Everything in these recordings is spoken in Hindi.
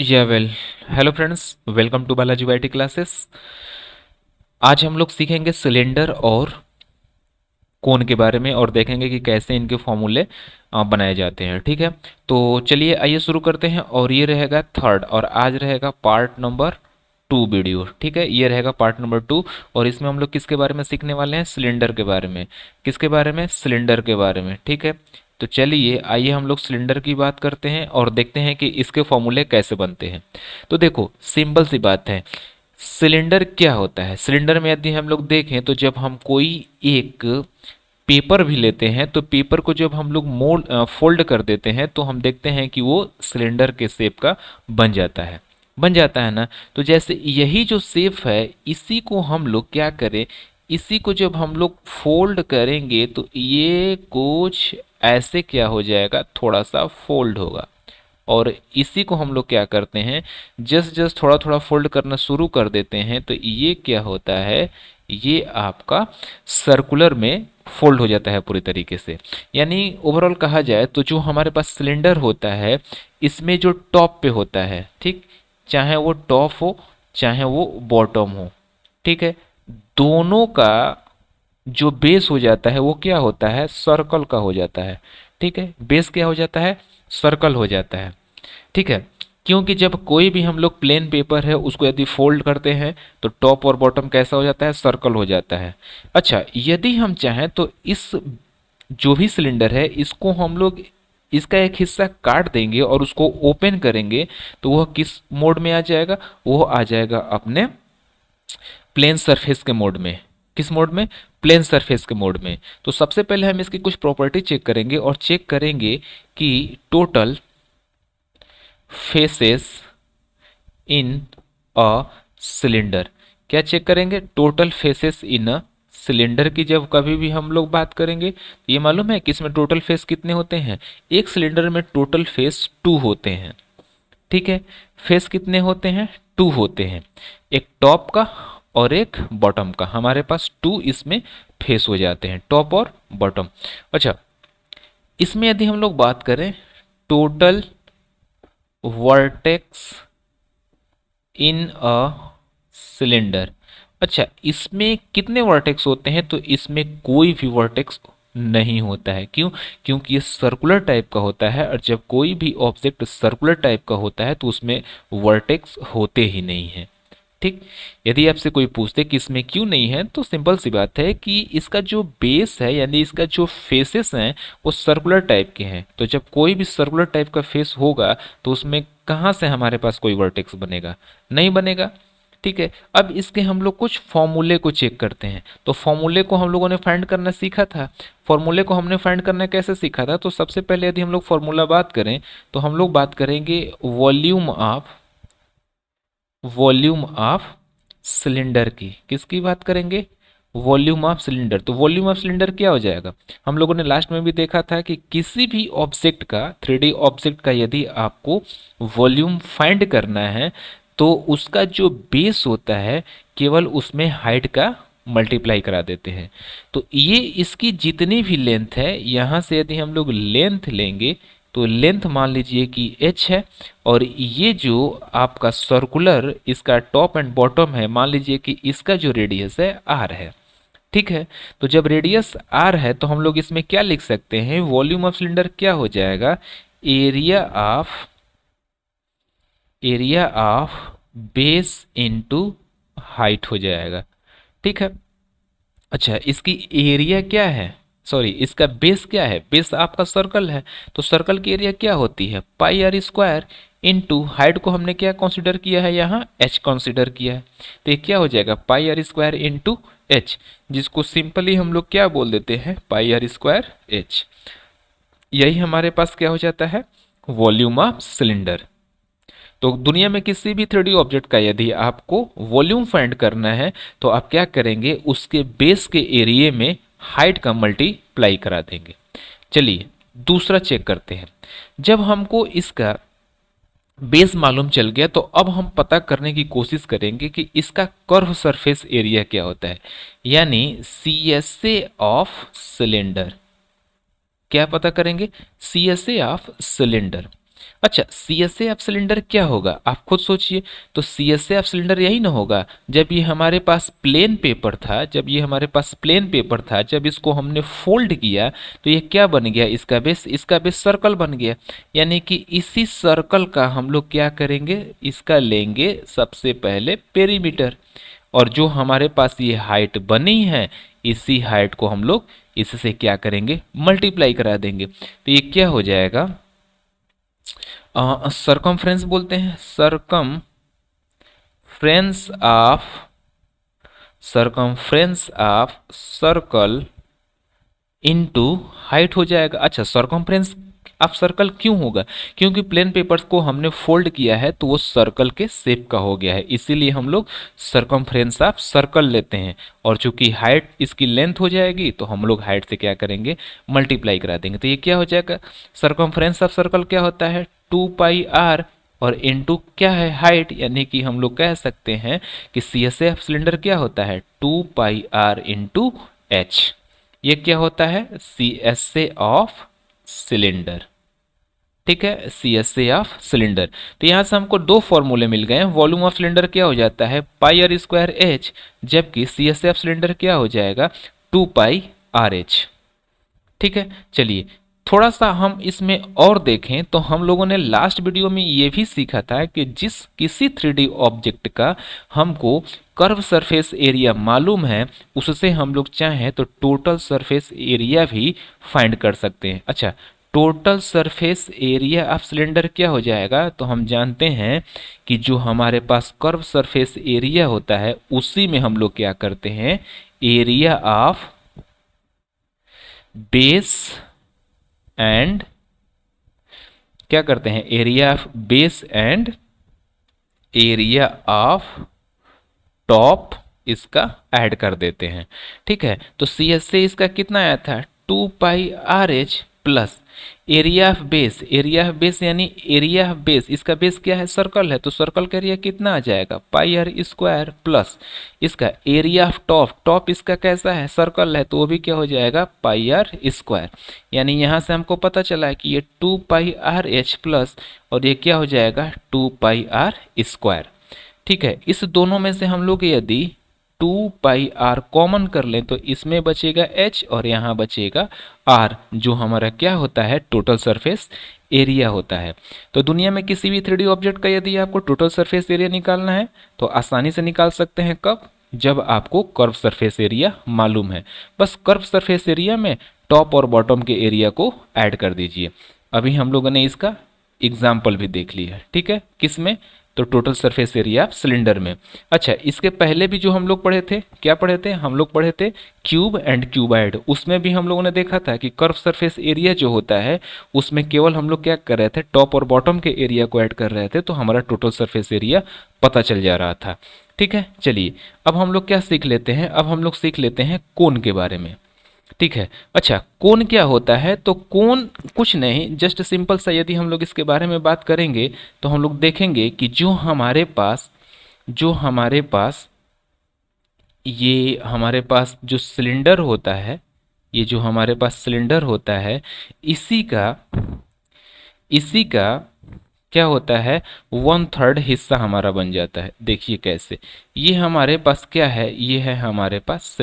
या well hello friends, welcome to Balaji YT classes. आज हम लोग सीखेंगे सिलेंडर और कोन के बारे में और देखेंगे कि कैसे इनके फॉर्मूले बनाए जाते हैं। ठीक है, तो चलिए आइए शुरू करते हैं। और ये रहेगा थर्ड और आज रहेगा पार्ट नंबर 2 वीडियो। ठीक है, ये रहेगा पार्ट नंबर 2 और इसमें हम लोग किसके बारे में सीखने वाले हैं? सिलेंडर के बारे में। किसके बारे में? सिलेंडर के बारे में। ठीक है, तो चलिए आइए हम लोग सिलेंडर की बात करते हैं और देखते हैं कि इसके फॉर्मूले कैसे बनते हैं। तो देखो, सिंपल सी बात है। सिलेंडर क्या होता है? सिलेंडर में यदि हम लोग देखें तो जब हम कोई एक पेपर भी लेते हैं तो पेपर को जब हम लोग फोल्ड कर देते हैं तो हम देखते हैं कि वो सिलेंडर के शेप का बन जाता है। बन जाता है ना। तो जैसे यही जो शेप है इसी को हम लोग क्या करें, इसी को जब हम लोग फोल्ड करेंगे तो ये कुछ ऐसे क्या हो जाएगा, थोड़ा सा फोल्ड होगा। और इसी को हम लोग क्या करते हैं, जस्ट जस्ट थोड़ा थोड़ा फोल्ड करना शुरू कर देते हैं तो ये क्या होता है, ये आपका सर्कुलर में फोल्ड हो जाता है पूरी तरीके से। यानी ओवरऑल कहा जाए तो जो हमारे पास सिलेंडर होता है इसमें जो टॉप पे होता है, ठीक, चाहे वो टॉप हो चाहे वो बॉटम हो, ठीक है, दोनों का जो बेस हो जाता है वो क्या होता है, सर्कल का हो जाता है। ठीक है, बेस क्या हो जाता है, सर्कल हो जाता है। ठीक है, क्योंकि जब कोई भी हम लोग प्लेन पेपर है उसको यदि फोल्ड करते हैं तो टॉप और बॉटम कैसा हो जाता है, सर्कल हो जाता है। अच्छा, यदि हम चाहें तो इस जो भी सिलेंडर है इसको हम लोग इसका एक हिस्सा काट देंगे और उसको ओपन करेंगे तो वह किस मोड में आ जाएगा, वो आ जाएगा अपने प्लेन सरफेस के मोड में। किस मोड में? प्लेन सरफेस के मोड में। तो सबसे पहले हम इसकी कुछ प्रॉपर्टी चेक करेंगे और चेक करेंगे कि total faces in a cylinder. क्या चेक करेंगे? Total faces in a cylinder की जब कभी भी हम लोग बात करेंगे तो ये मालूम है कि इसमें टोटल फेस कितने होते हैं? एक सिलेंडर में टोटल फेस 2 होते हैं। ठीक है, फेस कितने होते हैं? 2 होते हैं, एक टॉप का और एक बॉटम का। हमारे पास 2 इसमें फेस हो जाते हैं, टॉप और बॉटम। अच्छा, इसमें यदि हम लोग बात करें total vertex in a cylinder, अच्छा इसमें कितने वर्टेक्स होते हैं? तो इसमें कोई भी वर्टेक्स नहीं होता है। क्यों? क्योंकि ये सर्कुलर टाइप का होता है और जब कोई भी ऑब्जेक्ट सर्कुलर टाइप का होता है तो उसमें वर्टेक्स होते ही नहीं है। ठीक, यदि आपसे कोई पूछते कि इसमें क्यों नहीं है तो सिंपल सी बात है कि इसका जो बेस है यानी इसका जो फेसेस हैं वो सर्कुलर टाइप के हैं। तो जब कोई भी सर्कुलर टाइप का फेस होगा तो उसमें कहाँ से हमारे पास कोई वर्टेक्स बनेगा? नहीं बनेगा। ठीक है, अब इसके हम लोग कुछ फॉर्मूले को चेक करते हैं। तो फॉर्मूले को हम लोगों ने फाइंड करना सीखा था। फॉर्मूले को हमने फाइंड करना कैसे सीखा था? तो सबसे पहले यदि हम लोग फॉर्मूला बात करें तो हम लोग बात करेंगे वॉल्यूम ऑफ सिलेंडर की। किसकी बात करेंगे? Volume of cylinder. तो वॉल्यूम ऑफ सिलेंडर क्या हो जाएगा? हम लोगों ने लास्ट में भी देखा था कि किसी भी ऑब्जेक्ट का, 3D ऑब्जेक्ट का यदि आपको वॉल्यूम फाइंड करना है तो उसका जो बेस होता है केवल उसमें हाइट का मल्टीप्लाई करा देते हैं। तो ये इसकी जितनी भी लेंथ है यहाँ से यदि हम लोग लेंथ लेंगे तो लेंथ मान लीजिए कि h है और ये जो आपका सर्कुलर इसका टॉप एंड बॉटम है मान लीजिए कि इसका जो रेडियस है r है। ठीक है, तो जब रेडियस r है तो हम लोग इसमें क्या लिख सकते हैं? वॉल्यूम ऑफ सिलेंडर क्या हो जाएगा? Area of base into height हो जाएगा। ठीक है, अच्छा इसकी एरिया क्या है, सॉरी इसका बेस क्या है? बेस आपका सर्कल है तो सर्कल की एरिया क्या होती है? पाई आर स्क्वायर इनटू हाइट को हमने क्या कंसीडर किया है? यहाँ h कंसीडर किया है। तो ये क्या हो जाएगा? पाई आर स्क्वायर इंटू एच, जिसको सिंपली हम लोग क्या बोल देते हैं? पाई आर स्क्वायर एच। यही हमारे पास क्या हो जाता है? Volume of cylinder. तो दुनिया में किसी भी 3D ऑब्जेक्ट का यदि आपको वॉल्यूम फाइंड करना है तो आप क्या करेंगे? उसके बेस के एरिया में हाइट का मल्टीप्लाई करा देंगे। चलिए दूसरा चेक करते हैं। जब हमको इसका बेस मालूम चल गया तो अब हम पता करने की कोशिश करेंगे कि इसका कर्व सरफेस एरिया क्या होता है, यानी CSA ऑफ सिलेंडर। क्या पता करेंगे? CSA of cylinder. अच्छा, CSA ऑफ सिलेंडर क्या होगा आप खुद सोचिए। तो CSA ऑफ सिलेंडर यही ना होगा, जब ये हमारे पास प्लेन पेपर था, जब इसको हमने फोल्ड किया तो ये क्या बन गया, इसका बेस सर्कल बन गया। यानी कि इसी सर्कल का हम लोग क्या करेंगे, इसका लेंगे सबसे पहले पेरीमीटर, और जो हमारे पास ये हाइट बनी है इसी हाइट को हम लोग इससे क्या करेंगे, मल्टीप्लाई करा देंगे। तो ये क्या हो जाएगा, सरकमफ्रेंस बोलते हैं, of circumference of circle into height हो जाएगा। अच्छा, सरकमफ्रेंस ऑफ सर्कल क्यों होगा, क्योंकि प्लेन पेपर्स को हमने फोल्ड किया है तो वो सर्कल के शेप का हो गया है, इसीलिए हम लोग सरकमफ्रेंस ऑफ सर्कल लेते हैं। और चूंकि हाइट इसकी लेंथ हो जाएगी तो हम लोग हाइट से क्या करेंगे, मल्टीप्लाई करा देंगे। तो ये क्या हो जाएगा, सरकमफ्रेंस ऑफ सर्कल क्या होता है 2πr, और इनटू क्या है हाइट, यानी कि हम लोग कह सकते हैं कि CSA ऑफ सिलेंडर क्या होता है 2πr इंटू एच। ये क्या होता है, CSA ऑफ सिलेंडर। ठीक है, CSA ऑफ सिलेंडर। तो यहां से हमको दो फॉर्मूले मिल गए हैं। वॉल्यूम ऑफ सिलेंडर क्या हो जाता है πr²h, जबकि CSA ऑफ सिलेंडर क्या हो जाएगा 2πrh। ठीक है, चलिए थोड़ा सा हम इसमें और देखें तो हम लोगों ने लास्ट वीडियो में ये भी सीखा था कि जिस किसी 3D ऑब्जेक्ट का हमको कर्व सरफेस एरिया मालूम है उससे हम लोग चाहें तो टोटल सरफेस एरिया भी फाइंड कर सकते हैं। अच्छा, total surface area of cylinder क्या हो जाएगा, तो हम जानते हैं कि जो हमारे पास कर्व सरफेस एरिया होता है उसी में हम लोग क्या करते हैं, एरिया ऑफ बेस एंड क्या करते हैं, area of base and area of top इसका ऐड कर देते हैं। ठीक है, तो CSA इसका कितना आया था 2πrh plus area of base यानी एरिया ऑफ बेस, इसका बेस क्या है सर्कल है, तो सर्कल का एरिया कितना आ जाएगा πr² प्लस इसका एरिया ऑफ टॉप इसका कैसा है सर्कल है तो वो भी क्या हो जाएगा πr²। यानी यहां से हमको पता चला है कि ये 2πrh प्लस और ये क्या हो जाएगा 2πr²। ठीक है, इस दोनों में से हम लोग यदि 2πr कॉमन कर लें तो इसमें बचेगा h और यहाँ बचेगा r, जो हमारा क्या होता है टोटल सरफेस एरिया होता है। तो दुनिया में किसी भी 3D ऑब्जेक्ट का यदि आपको टोटल सरफेस एरिया निकालना है तो आसानी से निकाल सकते हैं। कब, जब आपको कर्व सरफेस एरिया मालूम है। बस कर्व सरफेस एरिया में टॉप और बॉटम के एरिया को ऐड कर दीजिए। अभी हम लोगों ने इसका एग्जाम्पल भी देख लिया है। ठीक है, किसमें, तो टोटल सरफेस एरिया सिलेंडर में। अच्छा, इसके पहले भी जो हम लोग पढ़े थे, क्या पढ़े थे, हम लोग पढ़े थे क्यूब एंड क्यूबाइड। उसमें भी हम लोगों ने देखा था कि कर्व सरफेस एरिया जो होता है उसमें केवल हम लोग क्या कर रहे थे, टॉप और बॉटम के एरिया को ऐड कर रहे थे तो हमारा टोटल सरफेस एरिया पता चल जा रहा था। ठीक है, चलिए अब हम लोग क्या सीख लेते हैं, अब हम लोग सीख लेते हैं कोण के बारे में। ठीक है, अच्छा कोण क्या होता है, तो कोण कुछ नहीं, जस्ट सिंपल सा यदि हम लोग इसके बारे में बात करेंगे तो हम लोग देखेंगे कि जो हमारे पास जो सिलेंडर होता है, ये जो हमारे पास सिलेंडर होता है इसी का क्या होता है 1/3 हिस्सा हमारा बन जाता है। देखिए कैसे, ये हमारे पास क्या है, ये है हमारे पास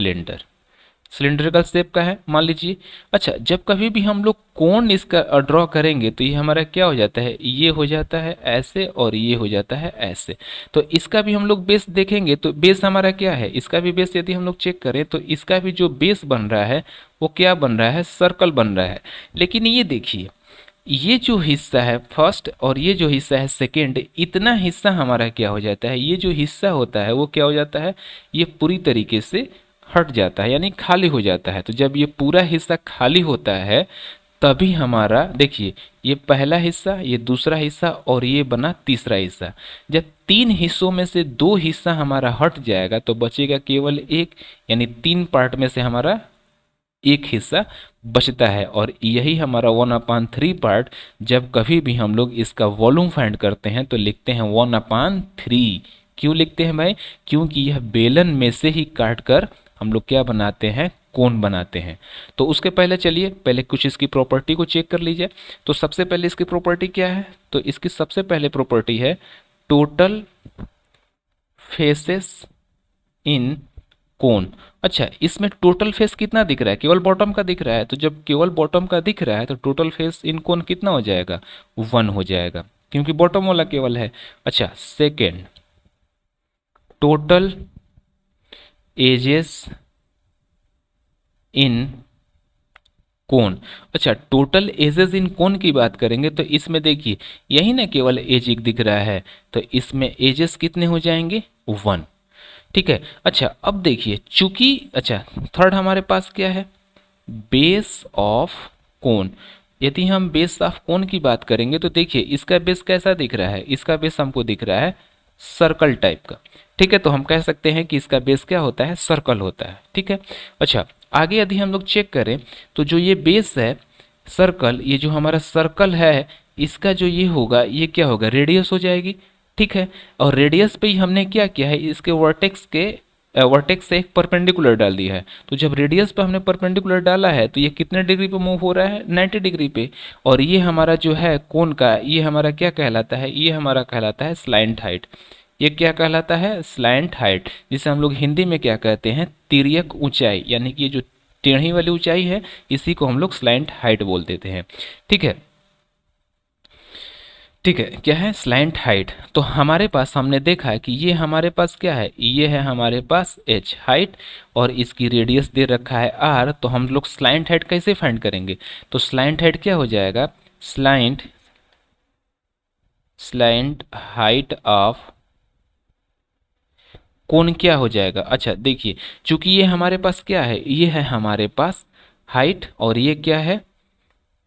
सिलेंड्रिकल शेप का है मान लीजिए। अच्छा, जब कभी भी हम लोग कोण इसका ड्रॉ करेंगे तो ये हमारा क्या हो जाता है, ये हो जाता है ऐसे और ये हो जाता है ऐसे। तो इसका भी हम लोग बेस देखेंगे तो बेस हमारा क्या है, इसका भी बेस यदि हम लोग चेक करें तो इसका भी जो बेस बन रहा है वो क्या बन रहा है, सर्कल बन रहा है। लेकिन ये देखिए, ये जो हिस्सा है फर्स्ट और ये जो हिस्सा है सेकेंड, इतना हिस्सा हमारा क्या हो जाता है, ये जो हिस्सा होता है वो क्या हो जाता है, ये पूरी तरीके से हट जाता है यानी खाली हो जाता है। तो जब ये पूरा हिस्सा खाली होता है तभी हमारा देखिए, ये पहला हिस्सा, ये दूसरा हिस्सा और ये बना तीसरा हिस्सा। जब तीन हिस्सों में से दो हिस्सा हमारा हट जाएगा तो बचेगा केवल एक, यानी तीन पार्ट में से हमारा एक हिस्सा बचता है। और यही हमारा 1/3 पार्ट, जब कभी भी हम लोग इसका वॉल्यूम फाइंड करते हैं तो लिखते हैं 1/3। क्यों लिखते हैं भाई, क्योंकि यह बेलन में से ही काट कर हम लोग क्या बनाते हैं, कोन बनाते हैं। तो उसके पहले चलिए पहले कुछ इसकी प्रॉपर्टी को चेक कर लीजिए। तो सबसे पहले इसकी प्रॉपर्टी क्या है, तो इसकी सबसे पहले प्रॉपर्टी है टोटल फेसेस इन कोन। अच्छा, इसमें टोटल फेस कितना दिख रहा है, केवल बॉटम का दिख रहा है, तो जब केवल बॉटम का दिख रहा है तो टोटल फेस इन कोन कितना हो जाएगा, 1 हो जाएगा, क्योंकि बॉटम वाला केवल है। अच्छा, सेकेंड, टोटल एजेस इन कोन। अच्छा, टोटल एजेस इन कोन की बात करेंगे तो इसमें देखिए यही ना केवल एज एक दिख रहा है, तो इसमें एजेस कितने हो जाएंगे, 1। ठीक है। अच्छा, अब देखिए चूंकि, अच्छा थर्ड हमारे पास क्या है, बेस ऑफ कोन। यदि हम बेस ऑफ कोन की बात करेंगे तो देखिए इसका बेस कैसा दिख रहा है, इसका बेस हमको दिख रहा है सर्कल टाइप का। ठीक है, तो हम कह सकते हैं कि इसका बेस क्या होता है, सर्कल होता है। ठीक है। अच्छा, आगे यदि हम लोग चेक करें तो जो ये बेस है सर्कल, ये जो हमारा सर्कल है इसका जो ये होगा, ये क्या होगा, रेडियस हो जाएगी। ठीक है, और रेडियस पे ही हमने क्या किया है, इसके वर्टेक्स से एक परपेंडिकुलर डाल दिया है। तो जब रेडियस पे हमने परपेंडिकुलर डाला है तो ये कितने डिग्री पे मूव हो रहा है, 90 डिग्री पे। और ये हमारा जो है कोन का, ये हमारा क्या कहलाता है, ये हमारा कहलाता है स्लैंट हाइट। ये क्या कहलाता है, स्लैंट हाइट, जिसे हम लोग हिंदी में क्या कहते हैं, तिर्यक ऊंचाई, यानी कि ये जो टेढ़ी वाली ऊंचाई है इसी को हम लोग स्लैंट हाइट बोल देते हैं। ठीक है। ठीक है, क्या है, स्लैंट हाइट। तो हमारे पास हमने देखा है कि ये हमारे पास क्या है, ये है हमारे पास एच हाइट, और इसकी रेडियस दे रखा है आर। तो हम लोग स्लैंट हाइट कैसे फाइंड करेंगे, तो स्लैंट हाइट क्या हो जाएगा, स्लैंट हाइट ऑफ कोन क्या हो जाएगा। अच्छा देखिए, चूंकि ये हमारे पास क्या है, ये है हमारे पास हाइट, और ये क्या है,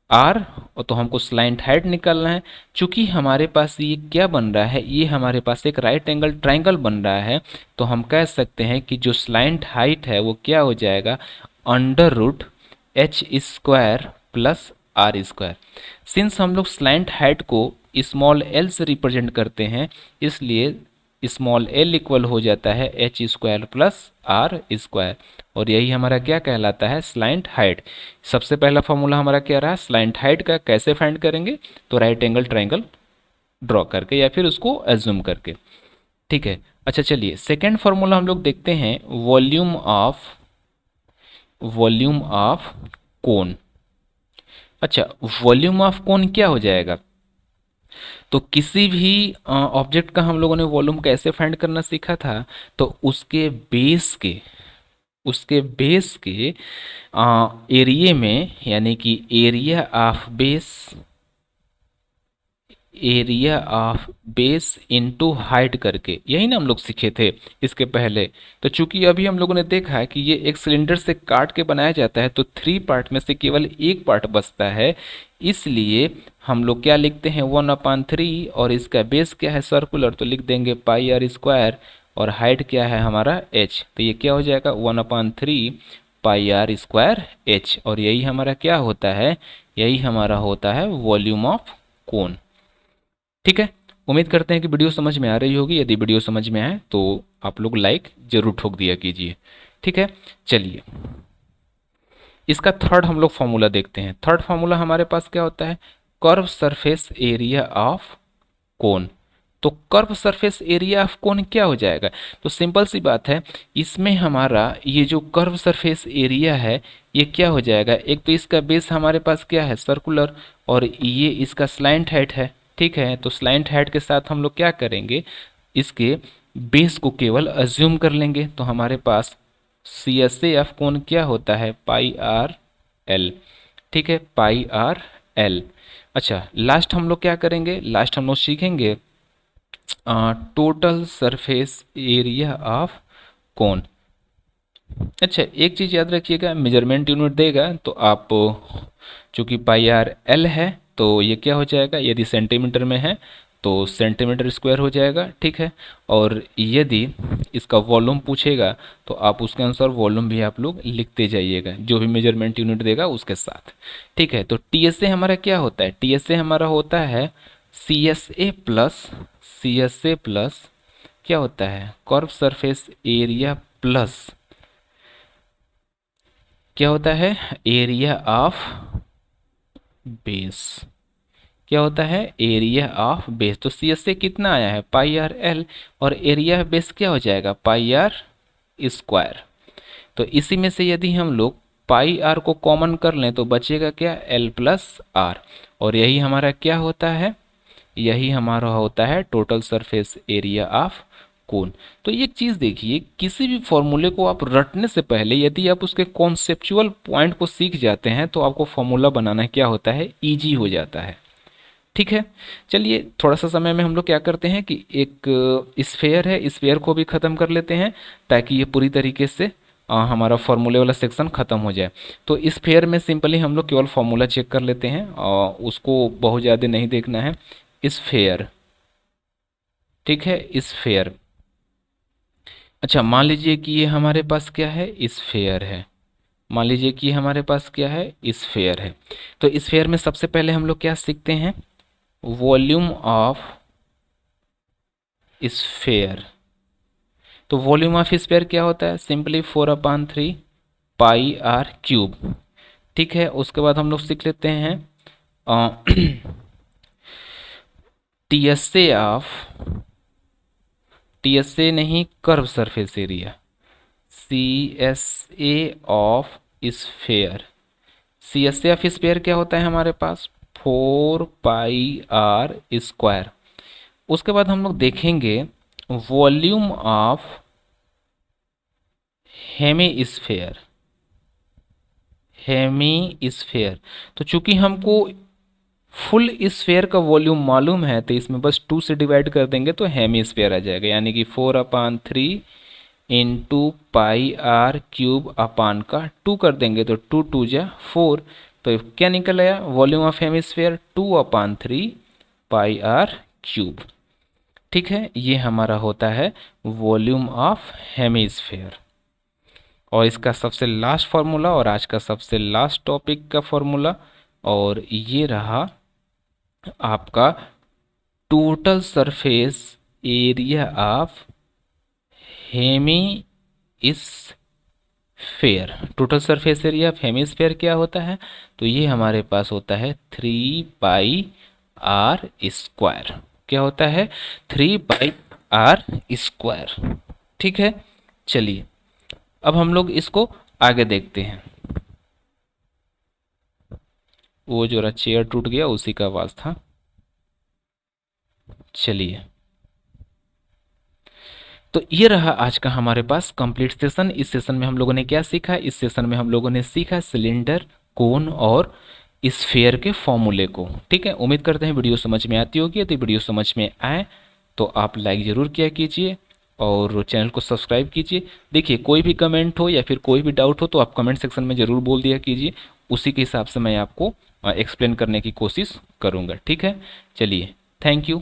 आर, और तो हमको स्लैंट हाइट निकालना है। चूंकि हमारे पास ये क्या बन रहा है, ये हमारे पास एक राइट एंगल ट्राइंगल बन रहा है, तो हम कह सकते हैं कि जो स्लैंट हाइट है वो क्या हो जाएगा, under root H square plus R square. Since हम लोग स्लैंट हाइट को स्मॉल एल से रिप्रेजेंट करते हैं, इसलिए स्मॉल एल इक्वल हो जाता है H square plus R square, और यही हमारा क्या कहलाता है, स्लैंट हाइट। सबसे पहला फॉर्मूला हमारा क्या रहा, स्लैंट हाइट का कैसे फाइंड करेंगे, तो राइट एंगल ट्राइंगल ड्रॉ करके या फिर उसको एज्यूम करके। ठीक है। अच्छा चलिए सेकेंड फॉर्मूला हम लोग देखते हैं, वॉल्यूम ऑफ कोन। अच्छा, वॉल्यूम ऑफ कोन क्या हो जाएगा, तो किसी भी ऑब्जेक्ट का हम लोगों ने वॉल्यूम कैसे फाइंड करना सीखा था, तो उसके बेस के एरिया में, यानी कि area of base into height करके, यही ना हम लोग सीखे थे इसके पहले। तो चूंकि अभी हम लोगों ने देखा है कि ये एक सिलेंडर से काट के बनाया जाता है, तो 3 पार्ट में से केवल एक पार्ट बचता है, इसलिए हम लोग क्या लिखते हैं, 1/3, और इसका बेस क्या है, सर्कुलर, तो लिख देंगे पाई आर स्क्वायर, और हाइट क्या है हमारा एच, तो ये क्या हो जाएगा, 1/3 पाई आर स्क्वायर एच, और यही हमारा क्या होता है, यही हमारा होता है वॉल्यूम ऑफ कोन। ठीक है, उम्मीद करते हैं कि वीडियो समझ में आ रही होगी। यदि वीडियो समझ में आए तो आप लोग लाइक जरूर ठोक दिया कीजिए। ठीक है, चलिए इसका थर्ड हम लोग फॉर्मूला देखते हैं। थर्ड फॉर्मूला हमारे पास क्या होता है, curve surface area of cone. तो curve surface area of cone क्या हो जाएगा, तो सिंपल सी बात है, इसमें हमारा ये जो कर्व सरफेस एरिया है ये क्या हो जाएगा, एक तो इसका बेस हमारे पास क्या है, सर्कुलर, और ये इसका स्लैंट हाइट है। ठीक है, तो स्लैंट हाइट के साथ हम लोग क्या करेंगे, इसके बेस को केवल अज्यूम कर लेंगे, तो हमारे पास सी एस ए एफ कोण क्या होता है, पाई आर एल। ठीक है, पाई आर एल। अच्छा, लास्ट हम लोग क्या करेंगे, लास्ट हम लोग सीखेंगे टोटल सरफेस एरिया ऑफ कोन। अच्छा, एक चीज़ याद रखिएगा, मेजरमेंट यूनिट देगा तो आप, चूंकि पाई आर एल है तो ये क्या हो जाएगा, यदि सेंटीमीटर में है तो सेंटीमीटर स्क्वायर हो जाएगा। ठीक है, और यदि इसका वॉल्यूम पूछेगा तो आप उसके अनुसार वॉल्यूम भी आप लोग लिखते जाइएगा, जो भी मेजरमेंट यूनिट देगा उसके साथ। ठीक है, तो टी एस ए हमारा क्या होता है, टी एस ए हमारा होता है सी एस ए प्लस क्या होता है, कर्व सरफेस एरिया प्लस क्या होता है, एरिया ऑफ बेस। क्या होता है, एरिया ऑफ बेस। तो सी एस से कितना आया है, पाई आर एल, और एरिया बेस क्या हो जाएगा, पाई आर स्क्वायर। तो इसी में से यदि हम लोग पाई आर को कॉमन कर लें तो बचेगा क्या, एल प्लस आर, और यही हमारा क्या होता है, यही हमारा होता है total surface area of cone. तो एक चीज देखिए, किसी भी फॉर्मूले को आप रटने से पहले यदि आप उसके कॉन्सेप्चुअल पॉइंट को सीख जाते हैं तो आपको फॉर्मूला बनाना क्या होता है, इजी हो जाता है। ठीक है, चलिए थोड़ा सा समय में हम लोग क्या करते हैं कि एक स्फेयर है, स्फेयर को भी ख़त्म कर लेते हैं ताकि ये पूरी तरीके से हमारा फॉर्मूले वाला सेक्शन ख़त्म हो जाए। तो स्फेयर में सिंपली हम लोग केवल फॉर्मूला चेक कर लेते हैं और उसको बहुत ज़्यादा नहीं देखना है। स्फेयर, ठीक है, स्फेयर। अच्छा, मान लीजिए कि ये हमारे पास क्या है, स्फेयर है। मान लीजिए कि हमारे पास क्या है, स्फेयर है। तो स्फेयर में सबसे पहले हम लोग क्या सीखते हैं, वॉल्यूम ऑफ स्फेयर। तो वॉल्यूम ऑफ स्फेयर क्या होता है, सिंपली 4/3 पाई आर क्यूब। ठीक है, उसके बाद हम लोग सीख लेते हैं टीएसए ऑफ, टीएसए नहीं, curved surface area, C S A of sphere. C S A of sphere क्या होता है हमारे पास, 4 पाई आर स्क्वायर। उसके बाद हम लोग देखेंगे volume of hemisphere, hemisphere. तो चूंकि हमको फुल स्फेयर का वॉल्यूम मालूम है तो इसमें बस 2 से डिवाइड कर देंगे तो हेमी स्फेयर आ जाएगा, यानी कि 4/3 into pi R cube upon का 2 कर देंगे तो 2 2 जा 4। तो क्या निकल आया, volume of hemisphere 2/3 pi R cube. ठीक है, ये हमारा होता है वॉल्यूम ऑफ हेमी स्फेयर। और इसका सबसे लास्ट फार्मूला और आज का सबसे लास्ट टॉपिक का फार्मूला, और ये रहा आपका total surface area of hemisphere. Total surface area of hemisphere क्या होता है, तो ये हमारे पास होता है 3 पाई आर स्क्वायर। क्या होता है, 3 पाई आर स्क्वायर। ठीक है, चलिए अब हम लोग इसको आगे देखते हैं। वो जो चेयर टूट गया उसी का आवाज था। चलिए, तो ये रहा आज का हमारे पास कंप्लीट सेशन। इस सेशन में हम लोगों ने क्या सीखा, इस सेशन में हम लोगों ने सीखा सिलेंडर, कोन और स्फेयर के फॉर्मूले को। ठीक है, उम्मीद करते हैं वीडियो समझ में आती होगी। यदि वीडियो समझ में आए तो आप लाइक ज़रूर किया कीजिए और चैनल को सब्सक्राइब कीजिए। देखिए, कोई भी कमेंट हो या फिर कोई भी डाउट हो तो आप कमेंट सेक्शन में ज़रूर बोल दिया कीजिए, उसी के हिसाब से मैं आपको एक्सप्लेन करने की कोशिश करूँगा। ठीक है, चलिए, थैंक यू।